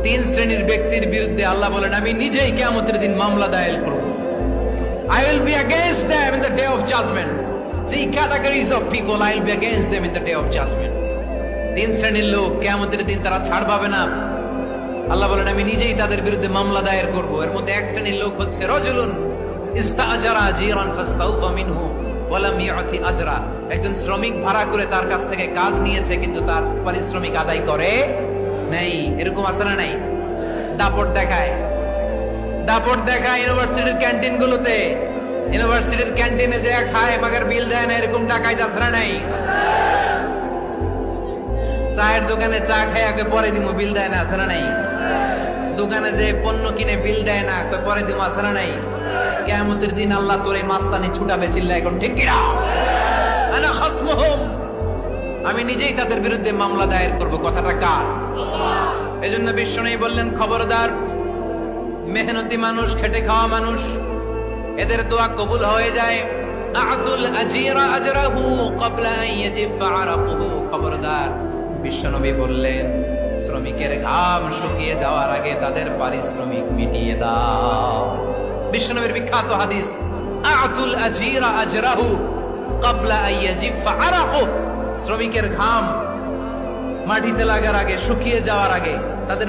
তিন শ্রেণীর ব্যক্তির বিরুদ্ধে আল্লাহ বলেন আমি নিজেই কিয়ামতের দিন মামলা দায়ের করব। I will be against them in the day of judgment. Three categories of people I will be against them in the day of judgment. তিন শ্রেণীর লোক কিয়ামতের দিন তারা ছাড় পাবে না। আল্লাহ বলেন আমি নিজেই তাদের বিরুদ্ধে মামলা দায়ের করব। এর মধ্যে এক শ্রেণীর লোক হচ্ছে রাজুলুন ইস্তাআজারা জিরান ফাস্তাউফা মিনহু ওয়া লাম ইউতি আজরা। একজন শ্রমিক ভাড়া করে তার কাছ থেকে কাজ নিয়েছে কিন্তু তার পারিশ্রমিক আদায় করে নাই। এরকম আছে না নাই? দাপট দেখায় ইউনিভার্সিটির ক্যান্টিন গুলোতে, ইউনিভার্সিটির ক্যান্টিনে যে খায় মাগার বিল দেয় না, এরকম টাকায় যাচ্ছে নাই। চায়ের দোকানে চা খায় পরে দিমু বিল দেয় না, আছে না নাই? দোকানে যে পণ্য কিনে বিল দেয় না, পরে দিমু, আছে না নাই? কিয়ামতের দিন আল্লাহ তোর এই মাস্তানি ছুটাবে, চিল্লা এখন ঠিক কিনা? আনা খাসমুহুম, আমি নিজেই তাদের বিরুদ্ধে মামলা দায়ের করব। কথাটা কার? এজন্য বিশ্বনবী বললেন খবরদার, মেহনতি মানুষ, খেটে খাওয়া মানুষ, এদের দোয়া কবুল হয়ে যায়। আতুল আজিরা আজরাহু ক্বাবলা আন ইয়াজিফা আরাকুহু। খবরদার, বিশ্বনবী বললেন শ্রমিকের ঘাম শুকিয়ে যাওয়ার আগে তাদের পারিশ্রমিক মিটিয়ে দাও। বিশ্বনবীর বিখ্যাত হাদিস, আতুল আজিরা আজরাহু ক্বাবলা আন ইয়াজিফা আরাকুহু। শ্রমিকের ঘাম মাটিতে লাগার আগে, শুকিয়ে যাওয়ার আগে তাদের